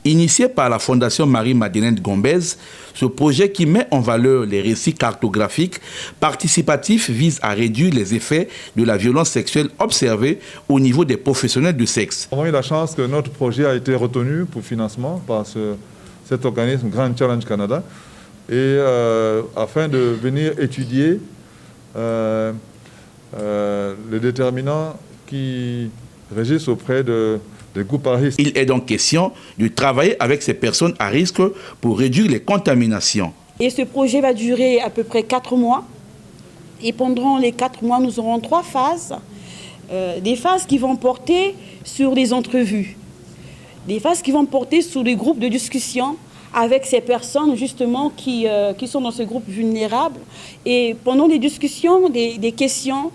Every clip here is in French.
Initié par la Fondation Marie-Madeleine Gombez, ce projet qui met en valeur les récits cartographiques participatifs vise à réduire les effets de la violence sexuelle observée au niveau des professionnels du sexe. Nous avons eu la chance que notre projet a été retenu pour financement par cet organisme Grand Challenge Canada et afin de venir étudier les déterminants qui régissent auprès des groupes à risque. Il est donc question de travailler avec ces personnes à risque pour réduire les contaminations. Et ce projet va durer à peu près 4 mois. Et pendant les 4 mois, nous aurons 3 phases. Des phases qui vont porter sur les entrevues. Des phases qui vont porter sur les groupes de discussion avec ces personnes justement qui sont dans ce groupe vulnérable. Et pendant les discussions, des questions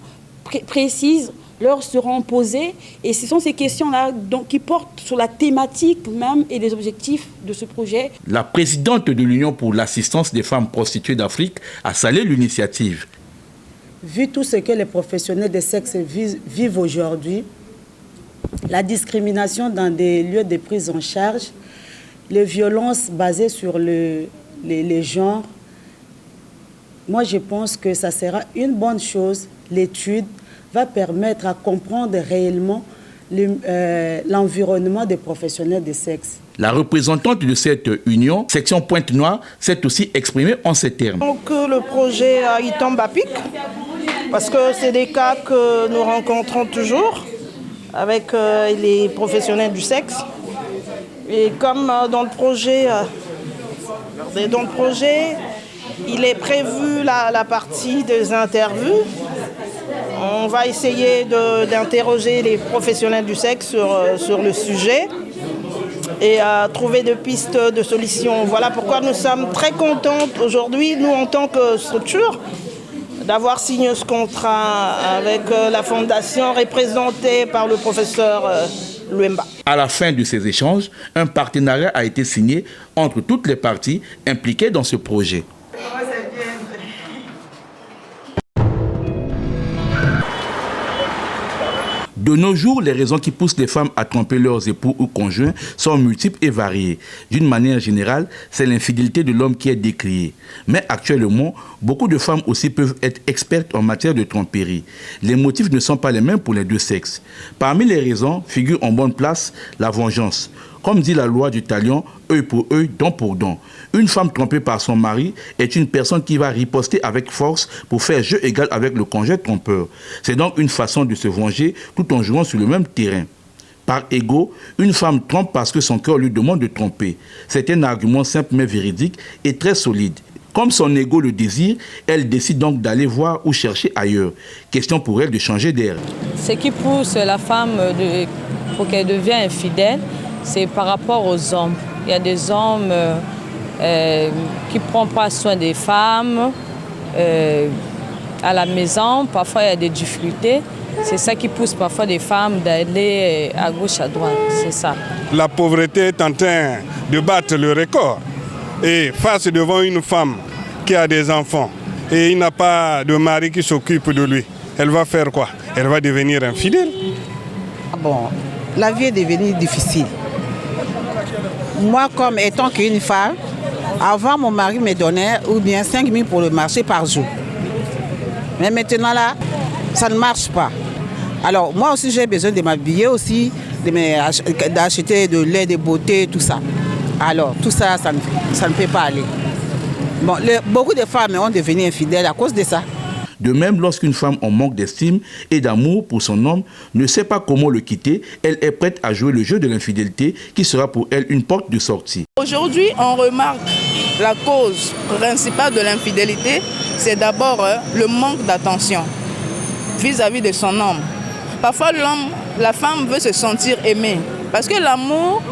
précises leur seront posées et ce sont ces questions-là qui portent sur la thématique même et les objectifs de ce projet. La présidente de l'Union pour l'assistance des femmes prostituées d'Afrique a salué l'initiative. Vu tout ce que les professionnels des sexes vivent aujourd'hui, la discrimination dans des lieux de prise en charge, les violences basées sur les genres, moi je pense que ça sera une bonne chose. L'étude va permettre à comprendre réellement l'environnement des professionnels des sexes. La représentante de cette union, section Pointe-Noire, s'est aussi exprimée en ces termes. Donc le projet il tombe à pic, parce que c'est des cas que nous rencontrons toujours avec les professionnels du sexe. Et comme dans le projet, il est prévu la partie des interviews. On va essayer d'interroger les professionnels du sexe sur le sujet et trouver des pistes de solutions. Voilà pourquoi nous sommes très contents aujourd'hui, nous en tant que structure, d'avoir signé ce contrat avec la fondation représentée par le professeur Luemba. À la fin de ces échanges, un partenariat a été signé entre toutes les parties impliquées dans ce projet. De nos jours, les raisons qui poussent les femmes à tromper leurs époux ou conjoints sont multiples et variées. D'une manière générale, c'est l'infidélité de l'homme qui est décriée. Mais actuellement, beaucoup de femmes aussi peuvent être expertes en matière de tromperie. Les motifs ne sont pas les mêmes pour les deux sexes. Parmi les raisons figure en bonne place la vengeance. Comme dit la loi du talion, œil pour œil, dent pour dent. Une femme trompée par son mari est une personne qui va riposter avec force pour faire jeu égal avec le conjoint trompeur. C'est donc une façon de se venger tout en jouant sur le même terrain. Par ego, une femme trompe parce que son cœur lui demande de tromper. C'est un argument simple mais véridique et très solide. Comme son ego le désire, elle décide donc d'aller voir ou chercher ailleurs. Question pour elle de changer d'air. Ce qui pousse la femme pour qu'elle devienne infidèle, c'est par rapport aux hommes. Il y a des hommes qui ne prennent pas soin des femmes à la maison. Parfois, il y a des difficultés. C'est ça qui pousse parfois des femmes d'aller à gauche, à droite. C'est ça. La pauvreté est en train de battre le record. Et face devant une femme qui a des enfants et il n'a pas de mari qui s'occupe de lui, elle va faire quoi? Elle va devenir infidèle. Bon, la vie est devenue difficile. Moi, comme étant qu'une femme, avant mon mari me donnait ou bien 5 000 pour le marché par jour. Mais maintenant là, ça ne marche pas. Alors moi aussi j'ai besoin de m'habiller aussi, d'acheter de lait de beauté, tout ça. Alors tout ça, ça ne peut pas aller. Bon, beaucoup de femmes ont devenu infidèles à cause de ça. De même, lorsqu'une femme en manque d'estime et d'amour pour son homme ne sait pas comment le quitter, elle est prête à jouer le jeu de l'infidélité qui sera pour elle une porte de sortie. Aujourd'hui, on remarque la cause principale de l'infidélité, c'est d'abord le manque d'attention vis-à-vis de son homme. Parfois, la femme veut se sentir aimée parce que l'amour,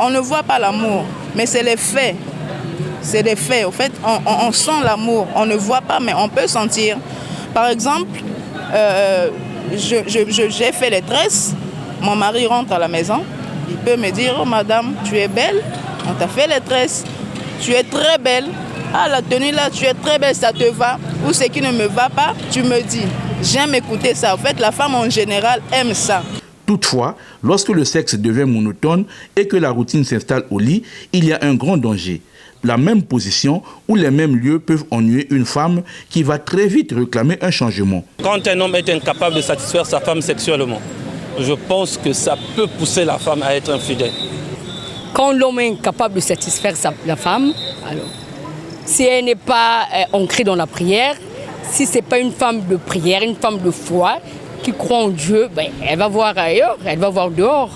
on ne voit pas l'amour, mais c'est les faits. C'est des faits. En fait, on sent l'amour. On ne voit pas, mais on peut sentir. Par exemple, j'ai fait les tresses. Mon mari rentre à la maison. Il peut me dire, oh madame, tu es belle. On t'a fait les tresses. Tu es très belle. Ah, la tenue là, tu es très belle, ça te va. Ou ce qui ne me va pas, tu me dis. J'aime écouter ça. En fait, la femme en général aime ça. Toutefois, lorsque le sexe devient monotone et que la routine s'installe au lit, il y a un grand danger. La même position ou les mêmes lieux peuvent ennuyer une femme qui va très vite réclamer un changement. Quand un homme est incapable de satisfaire sa femme sexuellement, je pense que ça peut pousser la femme à être infidèle. Quand l'homme est incapable de satisfaire la femme, alors, si elle n'est pas ancrée dans la prière, si ce n'est pas une femme de prière, une femme de foi, qui croit en Dieu, ben, elle va voir ailleurs, elle va voir dehors.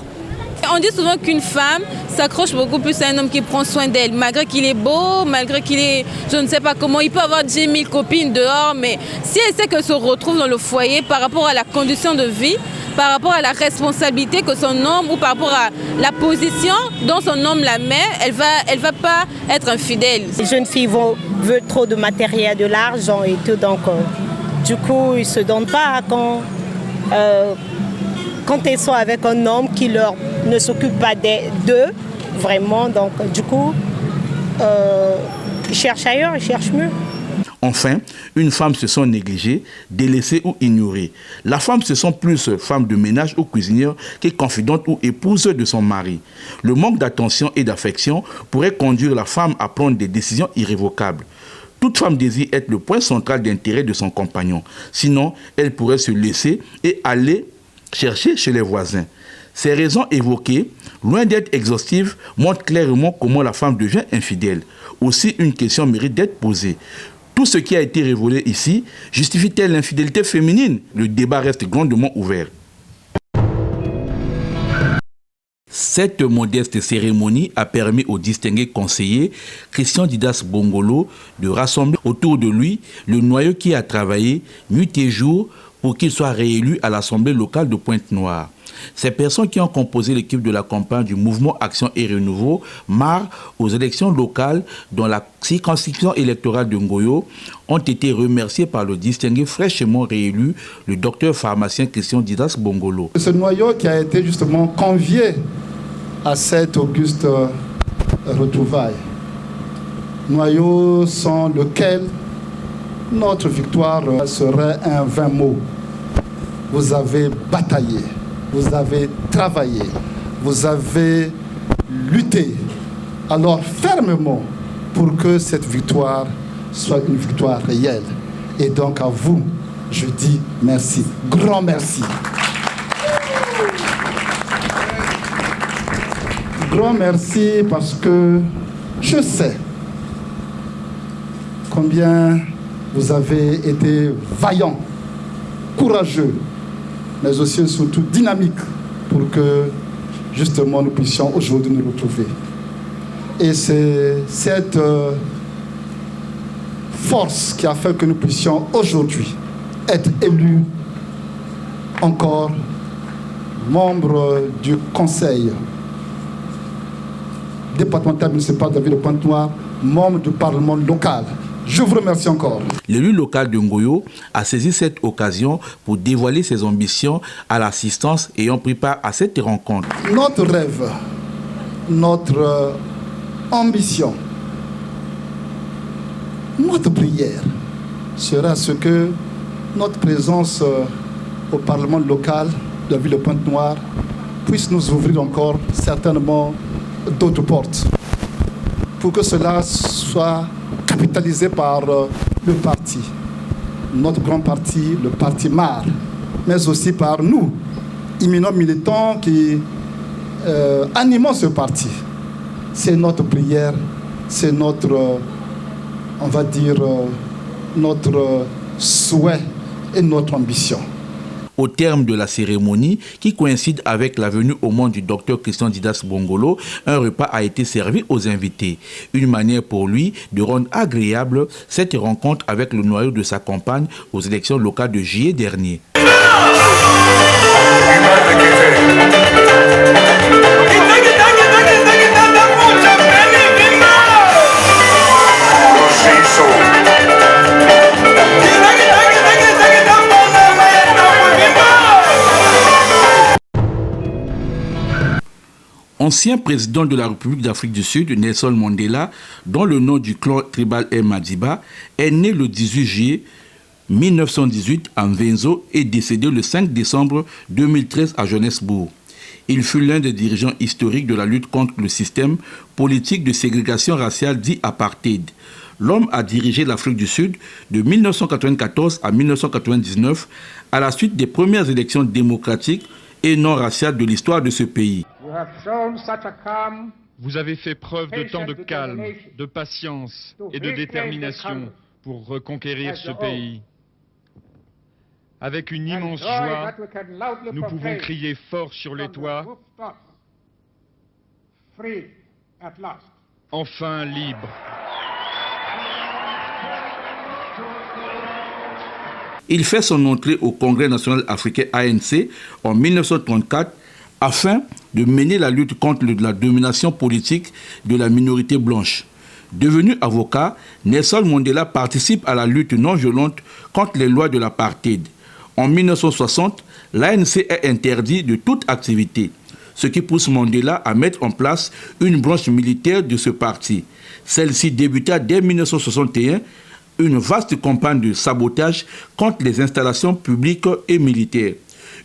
On dit souvent qu'une femme s'accroche beaucoup plus à un homme qui prend soin d'elle, malgré qu'il est beau, malgré qu'il est, je ne sais pas comment, il peut avoir 10 000 copines dehors, mais si elle sait qu'elle se retrouve dans le foyer par rapport à la condition de vie, par rapport à la responsabilité que son homme ou par rapport à la position dont son homme la met, elle va pas être infidèle. Les jeunes filles veulent trop de matériel, de l'argent et tout, donc du coup ils ne se donnent pas quand elles sont avec un homme qui ne s'occupe pas d'eux, vraiment, donc du coup ils cherchent ailleurs, ils cherchent mieux. Enfin, une femme se sent négligée, délaissée ou ignorée. La femme se sent plus femme de ménage ou cuisinière que confidente ou épouse de son mari. Le manque d'attention et d'affection pourrait conduire la femme à prendre des décisions irrévocables. Toute femme désire être le point central d'intérêt de son compagnon. Sinon, elle pourrait se laisser et aller chercher chez les voisins. Ces raisons évoquées, loin d'être exhaustives, montrent clairement comment la femme devient infidèle. Aussi, une question mérite d'être posée. Tout ce qui a été révélé ici justifie-t-elle l'infidélité féminine? Le débat reste grandement ouvert. Cette modeste cérémonie a permis au distingué conseiller Christian Didas Bongolo de rassembler autour de lui le noyau qui a travaillé nuit et jour pour qu'il soit réélu à l'Assemblée locale de Pointe-Noire. Ces personnes qui ont composé l'équipe de la campagne du mouvement Action et Renouveau MAR aux élections locales dans la circonscription électorale de Ngoyo ont été remerciées par le distingué fraîchement réélu, le docteur pharmacien Christian Didas Bongolo. Ce noyau qui a été justement convié à cette auguste retrouvaille, noyau sans lequel notre victoire serait un vain mot. Vous avez bataillé. Vous avez travaillé, vous avez lutté, alors fermement pour que cette victoire soit une victoire réelle. Et donc à vous, je dis merci, grand merci. Grand merci parce que je sais combien vous avez été vaillant, courageux, mais aussi surtout dynamique pour que justement nous puissions aujourd'hui nous retrouver. Et c'est cette force qui a fait que nous puissions aujourd'hui être élus encore membres du conseil départemental municipal de la ville de Pointe-Noire, membre du parlement local. Je vous remercie encore. L'élu local de Ngoyo a saisi cette occasion pour dévoiler ses ambitions à l'assistance ayant pris part à cette rencontre. Notre rêve, notre ambition, notre prière sera ce que notre présence au Parlement local de la ville de Pointe-Noire puisse nous ouvrir encore certainement d'autres portes pour que cela soit capitalisé par le parti, notre grand parti, le parti MAR, mais aussi par nous, éminents militants qui animons ce parti. C'est notre prière, c'est notre, on va dire, notre souhait et notre ambition. Au terme de la cérémonie, qui coïncide avec la venue au monde du docteur Christian Didas Bongolo, un repas a été servi aux invités. Une manière pour lui de rendre agréable cette rencontre avec le noyau de sa compagne aux élections locales de juillet dernier. Ancien président de la République d'Afrique du Sud, Nelson Mandela, dont le nom du clan tribal est Madiba, est né le 18 juillet 1918 à Mvenzo et décédé le 5 décembre 2013 à Johannesburg. Il fut l'un des dirigeants historiques de la lutte contre le système politique de ségrégation raciale dit apartheid. L'homme a dirigé l'Afrique du Sud de 1994 à 1999 à la suite des premières élections démocratiques et non raciales de l'histoire de ce pays. Vous avez fait preuve de tant de calme, de patience et de détermination pour reconquérir ce pays. Avec une immense joie, nous pouvons crier fort sur les toits, enfin libre. Il fait son entrée au Congrès national africain ANC en 1934 afin de mener la lutte contre la domination politique de la minorité blanche. Devenu avocat, Nelson Mandela participe à la lutte non violente contre les lois de l'apartheid. En 1960, l'ANC est interdit de toute activité, ce qui pousse Mandela à mettre en place une branche militaire de ce parti. Celle-ci débuta dès 1961 une vaste campagne de sabotage contre les installations publiques et militaires.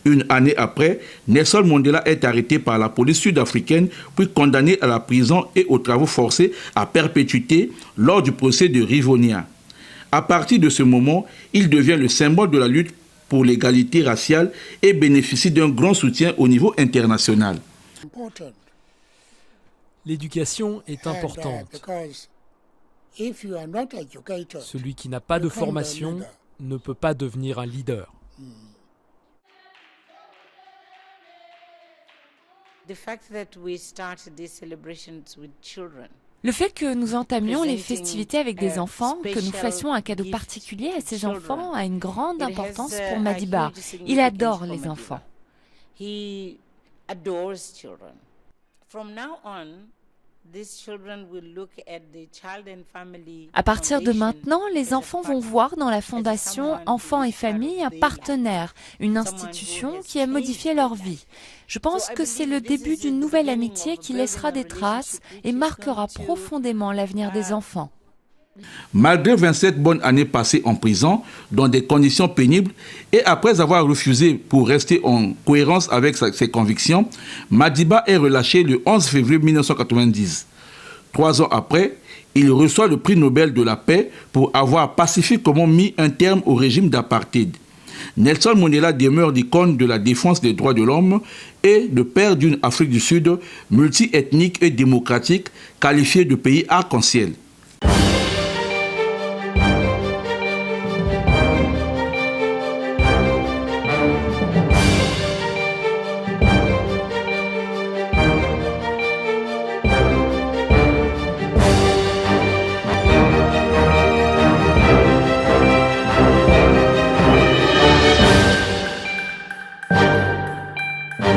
Une année après, Nelson Mandela est arrêté par la police sud-africaine puis condamné à la prison et aux travaux forcés à perpétuité lors du procès de Rivonia. À partir de ce moment, il devient le symbole de la lutte pour l'égalité raciale et bénéficie d'un grand soutien au niveau international. L'éducation est importante. Celui qui n'a pas de formation ne peut pas devenir un leader. Le fait que nous entamions les festivités avec des enfants, que nous fassions un cadeau particulier à ces enfants, a une grande importance pour Madiba. Il adore les enfants. À partir de maintenant, les enfants vont voir dans la Fondation Enfants et Familles un partenaire, une institution qui a modifié leur vie. Je pense que c'est le début d'une nouvelle amitié qui laissera des traces et marquera profondément l'avenir des enfants. Malgré 27 bonnes années passées en prison, dans des conditions pénibles, et après avoir refusé pour rester en cohérence avec ses convictions, Madiba est relâché le 11 février 1990. 3 ans après, il reçoit le prix Nobel de la paix pour avoir pacifiquement mis un terme au régime d'apartheid. Nelson Mandela demeure l'icône de la défense des droits de l'homme et le père d'une Afrique du Sud multiethnique et démocratique qualifiée de pays arc-en-ciel.